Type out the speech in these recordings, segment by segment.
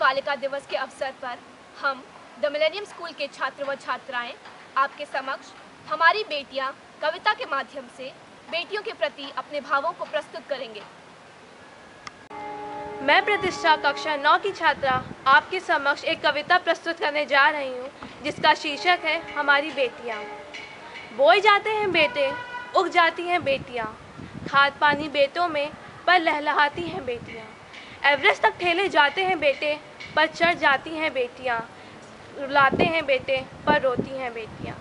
बालिका दिवस के अवसर पर हम द मिलेनियम स्कूल के छात्र व छात्राएं आपके समक्ष हमारी बेटियां कविता के माध्यम से बेटियों के प्रति अपने भावों को प्रस्तुत करेंगे। मैं प्रतिष्ठा कक्षा 9 की छात्रा आपके समक्ष एक कविता प्रस्तुत करने जा रही हूँ, जिसका शीर्षक है हमारी बेटियाँ। बोए जाते हैं बेटे, उग जाती हैं बेटियाँ, खाद पानी बेटों में पर लहलहाती हैं बेटियाँ। एवरेस्ट तक ठेले जाते हैं बेटे, पर चढ़ जाती हैं बेटियाँ। रुलाते हैं बेटे, पर रोती हैं बेटियाँ।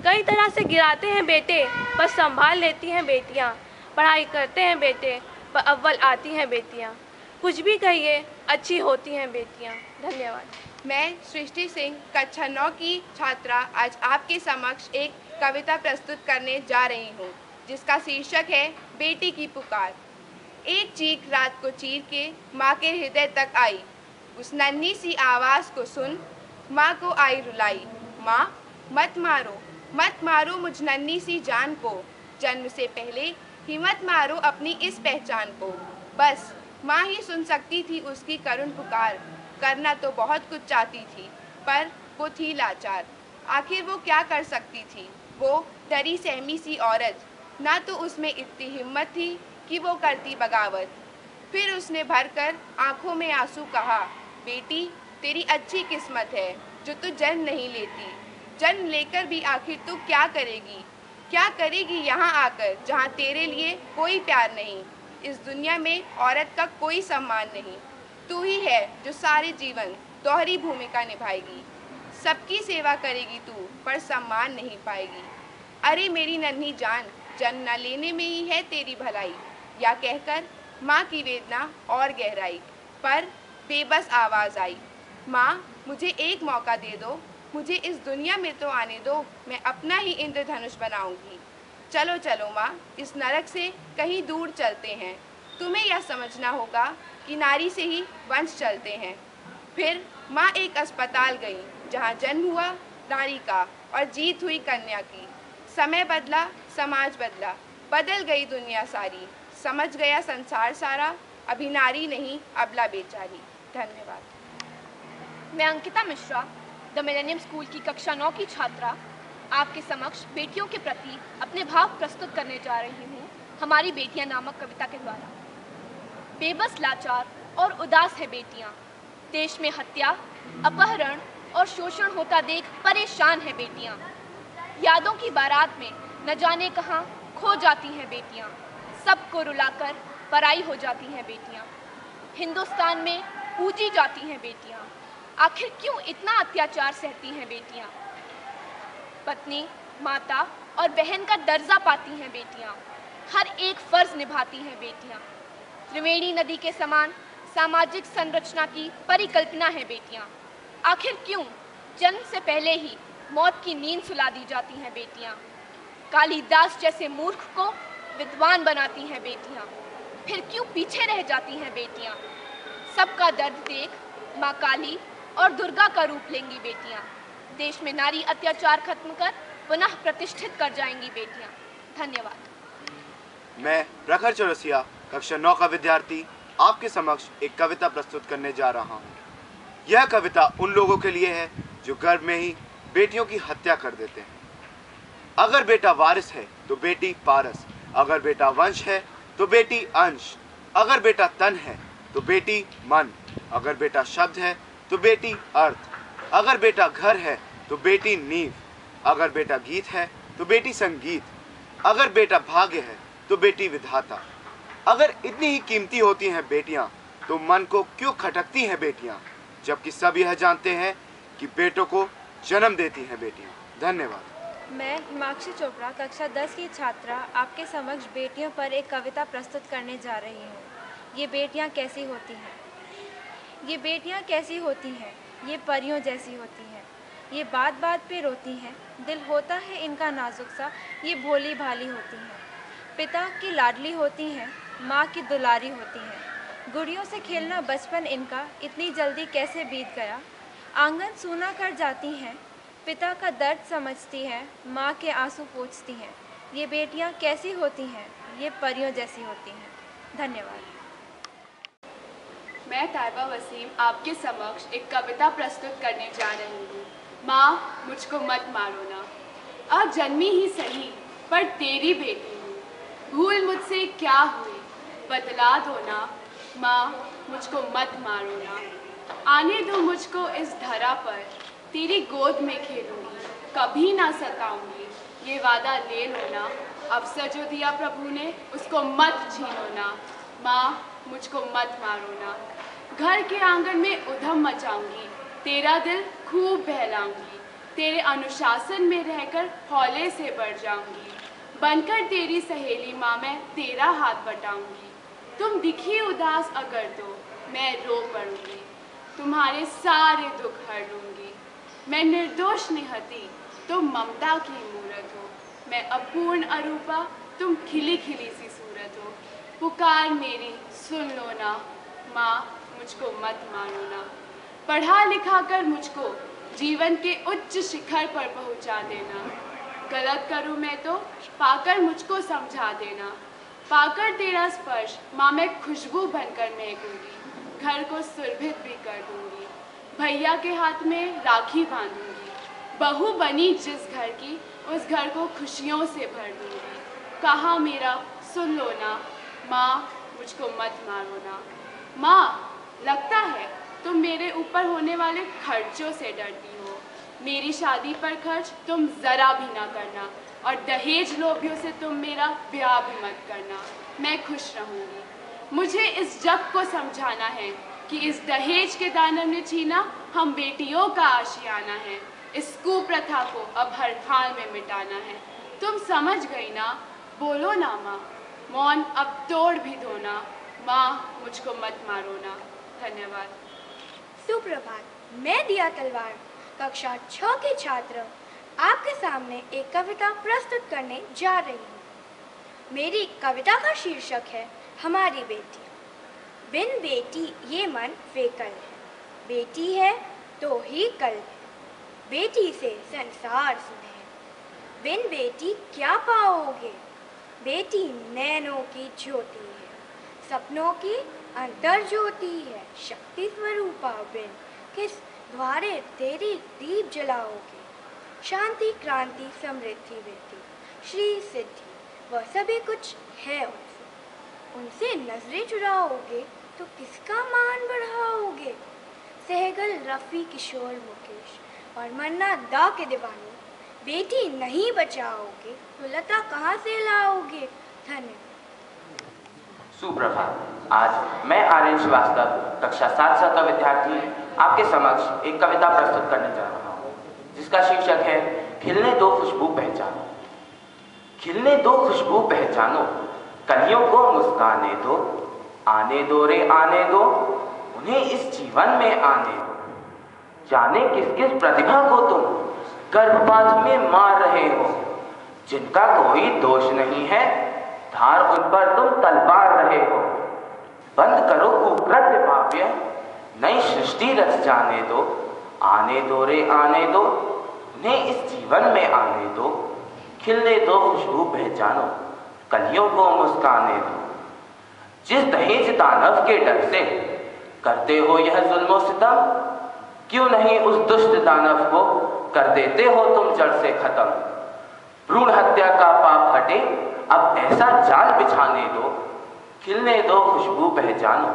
कई तरह से गिराते हैं बेटे, पर संभाल लेती हैं बेटियाँ। पढ़ाई करते हैं बेटे, पर अव्वल आती हैं बेटियाँ। कुछ भी कहिए, अच्छी होती हैं बेटियाँ। धन्यवाद। मैं सृष्टि सिंह कक्षा 9 की छात्रा आज आपके समक्ष एक कविता प्रस्तुत करने जा रही हूँ, जिसका शीर्षक है बेटी की पुकार। एक चीख रात को चीर के माँ के हृदय तक आई, उस नन्ही सी आवाज़ को सुन माँ को आई रुलाई। माँ मत मारो मुझ नन्ही सी जान को, जन्म से पहले ही मत मारो अपनी इस पहचान को। बस माँ ही सुन सकती थी उसकी करुण पुकार, करना तो बहुत कुछ चाहती थी पर वो थी लाचार। आखिर वो क्या कर सकती थी, वो डरी सहमी सी औरत, ना तो उसमें इतनी हिम्मत थी कि वो करती बगावत। फिर उसने भरकर आंखों में आंसू कहा, बेटी तेरी अच्छी किस्मत है जो तू जन्म नहीं लेती। जन्म लेकर भी आखिर तू क्या करेगी यहाँ आकर, जहाँ तेरे लिए कोई प्यार नहीं। इस दुनिया में औरत का कोई सम्मान नहीं। तू ही है जो सारे जीवन दोहरी भूमिका निभाएगी। सबकी सेवा करेगी तू, पर सम्मान नहीं पाएगी। अरे मेरी नन्ही जान, जन्म न लेने में ही है तेरी भलाई। या कहकर माँ की वेदना और गहराई, पर बेबस आवाज़ आई, माँ मुझे एक मौका दे दो, मुझे इस दुनिया में तो आने दो, मैं अपना ही इंद्रधनुष बनाऊंगी। चलो चलो माँ, इस नरक से कहीं दूर चलते हैं। तुम्हें यह समझना होगा कि नारी से ही वंश चलते हैं। फिर माँ एक अस्पताल गई, जहाँ जन्म हुआ नारी का और जीत हुई कन्या की। समय बदला, समाज बदला, बदल गई दुनिया सारी, समझ गया संसार सारा, अभी नारी नहीं अबला बेचारी। धन्यवाद। मैं Ankita Mishra the millennium school की कक्षा 9 की छात्रा आपके समक्ष बेटियों के प्रति अपने भाव प्रस्तुत करने जा रही हूँ हमारी बेटियाँ नामक कविता के द्वारा। बेबस, लाचार और उदास है बेटियाँ, देश में हत्या, अपहरण और शोषण होता देख परेशान है बेटियाँ। यादों की बारात में न जाने कहाँ खो जाती हैं बेटियाँ, सबको रुलाकर पराई हो जाती हैं बेटियाँ। हिंदुस्तान में पूजी जाती हैं बेटियाँ, आखिर क्यों इतना अत्याचार सहती हैं बेटियाँ। पत्नी, माता और बहन का दर्जा पाती हैं बेटियाँ, हर एक फर्ज निभाती हैं बेटियाँ। त्रिवेणी नदी के समान सामाजिक संरचना की परिकल्पना है बेटियाँ, आखिर क्यों जन्म से पहले ही मौत की नींद सुला दी जाती हैं बेटियाँ। कालिदास जैसे मूर्ख को विद्वान बनाती हैं बेटियाँ, फिर क्यों पीछे रह जाती हैं बेटियाँ। सबका दर्द देख माँ काली और दुर्गा का रूप लेंगी बेटियाँ, देश में नारी अत्याचार खत्म कर पुनः प्रतिष्ठित कर जाएंगी बेटियाँ। धन्यवाद। मैं प्रखर चौरसिया कक्षा 9 का विद्यार्थी आपके समक्ष एक कविता प्रस्तुत करने जा रहा हूँ। यह कविता उन लोगों के लिए है जो गर्भ में ही बेटियों की हत्या कर देते हैं। अगर बेटा वारिस है तो बेटी पारस, अगर बेटा वंश है तो बेटी अंश, अगर बेटा तन है तो बेटी मन, अगर बेटा शब्द है तो बेटी अर्थ, अगर बेटा घर है तो बेटी नींव, अगर बेटा गीत है तो बेटी संगीत, अगर बेटा भाग्य है तो बेटी विधाता। अगर इतनी ही कीमती होती हैं बेटियां, तो मन को क्यों खटकती हैं बेटियां, जबकि सब यह जानते हैं कि बेटों को जन्म देती हैं बेटियां। धन्यवाद। मैं हिमाक्षी चोपड़ा कक्षा 10 की छात्रा आपके समक्ष बेटियों पर एक कविता प्रस्तुत करने जा रही हूँ। ये बेटियाँ कैसी होती हैं। ये बेटियाँ कैसी होती हैं, ये परियों जैसी होती हैं, ये बात बात पे रोती हैं, दिल होता है इनका नाजुक सा, ये भोली भाली होती हैं। पिता की लाडली होती हैं, माँ की दुलारी होती हैं। गुड़ियों से खेलना बचपन इनका इतनी जल्दी कैसे बीत गया। आंगन सूना कर जाती हैं, पिता का दर्द समझती हैं, माँ के आंसू पोंछती हैं। ये बेटियाँ कैसी होती हैं, ये परियों जैसी होती हैं। धन्यवाद। मैं ताइबा वसीम आपके समक्ष एक कविता प्रस्तुत करने जा रही हूँ। माँ, मुझको मत मारो ना। अब जन्मी ही सही, पर तेरी बेटी हूँ। भूल मुझसे क्या हुई, बतला दो ना। माँ, मुझको मत मारो ना। आने दो मुझको इस धरा पर, तेरी गोद में खेलूंगी, कभी ना सताऊंगी। ये वादा ले लो ना, अवसर जो दिया प्रभु ने, उसको मत छीनो ना। माँ, मुझको मत मारो ना। घर के आंगन में उधम मचाऊंगी, तेरा दिल खूब बहलाऊंगी। तेरे अनुशासन में रहकर हौले से बढ़ जाऊंगी। बनकर तेरी सहेली माँ, मैं तेरा हाथ बटाऊंगी। तुम दिखी उदास अगर तो मैं रो पड़ूंगी, तुम्हारे सारे दुख हर लूंगी। मैं निर्दोष निहती, तुम ममता की मूरत हो। मैं अपूर्ण अरूपा, तुम खिली खिली सी सूरत हो। पुकार मेरी सुन लो ना। माँ, मुझको मत मारो ना। पढ़ा लिखा कर मुझको जीवन के उच्च शिखर पर पहुंचा देना। गलत करूं मैं तो पाकर मुझको समझा देना। पाकर तेरा स्पर्श माँ, मैं खुशबू बनकर महकूंगी। घर को सुरभित भी कर दूंगी, भैया के हाथ में राखी बांधूंगी। बहू बनी जिस घर की, उस घर को खुशियों से भर दूंगी। कहा मेरा सुन लो ना। माँ, मुझको मत मारो ना। माँ, लगता है तुम मेरे ऊपर होने वाले खर्चों से डरती हो। मेरी शादी पर खर्च तुम जरा भी ना करना, और दहेज लोभियों से तुम मेरा ब्याह भी मत करना। मैं खुश रहूंगी। मुझे इस जग को समझाना है कि इस दहेज के दानव ने छीना हम बेटियों का आशियाना है। इस कुप्रथा को अब हर हाल में मिटाना है। तुम समझ गई ना? बोलो ना माँ, मौन अब तोड़ भी दो ना। माँ, मुझको मत मारो ना। धन्यवाद। सुप्रभात। मैं दिया तलवार, कक्षा 6 के छात्र, आपके सामने एक कविता प्रस्तुत करने जा रही हूँ। मेरी कविता का शीर्षक है हमारी बेटी। बिन बेटी ये मन फेकल है, बेटी है तो ही कल है। बेटी से संसार स्नेह, बिन बेटी क्या पाओगे। बेटी नैनों की ज्योति है, सपनों की अंतर ज्योति है। शक्ति स्वरूपा बिन किस द्वारे तेरी दीप जलाओगे। शांति, क्रांति, समृद्धि, वृद्धि, श्री सिद्धि, वह सभी कुछ है उनसे नजरें चुराओगे तो किसका मान बढ़ाओगे। सहगल, रफ़ी, किशोर, मुकेश और मन्ना दा के दीवाने, बेटी नहीं बचाओगे तो लता कहाँ से लाओगे। धन्यवाद। सुप्रभात। आज मैं आर्यन श्रीवास्तव, कक्षा 7 का विद्यार्थी, आपके समक्ष एक कविता प्रस्तुत करने जा रहा हूँ, जिसका शीर्षक है खिलने दो खुशबू पहचानो। खिलने दो खुशबू पहचानो, कलियों को मुस्काने दो। आने दो रे आने दो, उन्हें इस जीवन में आने दो। जाने किस किस प्रतिभा को तुम गर्भपात में मार रहे हो, जिनका कोई दोष नहीं है, धार उन पर तुम तलवार रहे हो। बंद करो कुकृत्य भाव्य, नई सृष्टि रच जाने दो। आने दो रे आने दो, उन्हें इस जीवन में आने दो। खिलने दो खुशबू पहचानो, कलियों को मुस्काने दो। जिस दहेज दानव के डर से करते हो यह जुल्म सितम, क्यों नहीं उस दुष्ट दानव को कर देते हो तुम जड़ से खत्म। भ्रूण हत्या का पाप हटे, अब ऐसा जाल बिछाने दो। खिलने दो खुशबू पहचानो,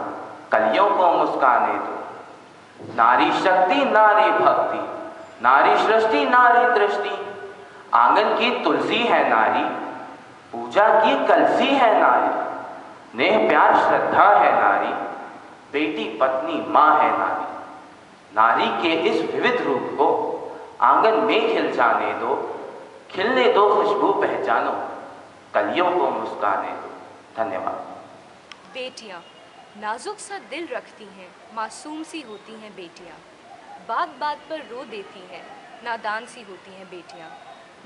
कलियों को मुस्काने दो। नारी शक्ति, नारी भक्ति, नारी सृष्टि, नारी दृष्टि। आंगन की तुलसी है नारी, पूजा की कलसी है नारी। नेह प्यार श्रद्धा है नारी, बेटी पत्नी माँ है नारी। नारी के इस विविध रूप को आंगन में खिल जाने दो। खिलने दो खुशबू पहचानो, कलियों को मुस्काने दो। धन्यवाद। बेटियां नाजुक सा दिल रखती हैं, मासूम सी होती हैं बेटियां। बात बात पर रो देती हैं, नादान सी होती हैं बेटियां।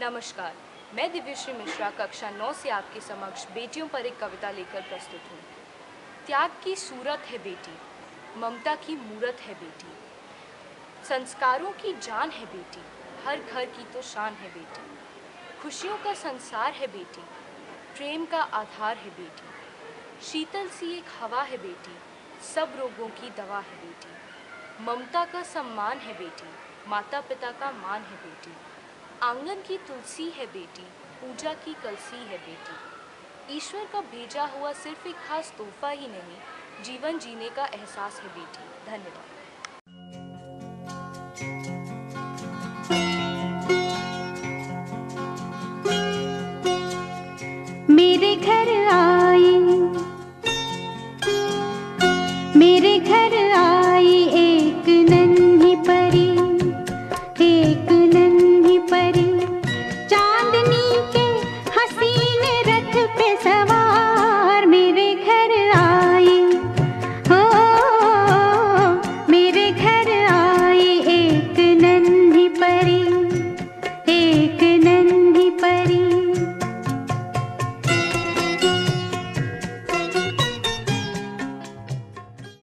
नमस्कार, मैं दिव्यश्री मिश्रा कक्षा 9 से आपके समक्ष बेटियों पर एक कविता लेकर प्रस्तुत हूँ। त्याग की सूरत है बेटी, ममता की मूरत है बेटी। संस्कारों की जान है बेटी, हर घर की तो शान है बेटी। खुशियों का संसार है बेटी, प्रेम का आधार है बेटी। शीतल सी एक हवा है बेटी, सब रोगों की दवा है बेटी। ममता का सम्मान है बेटी, माता पिता का मान है बेटी। आंगन की तुलसी है बेटी, पूजा की कलसी है बेटी। ईश्वर का भेजा हुआ सिर्फ एक खास तोहफा ही नहीं, जीवन जीने का एहसास है बेटी। धन्यवाद। मेरे घर आ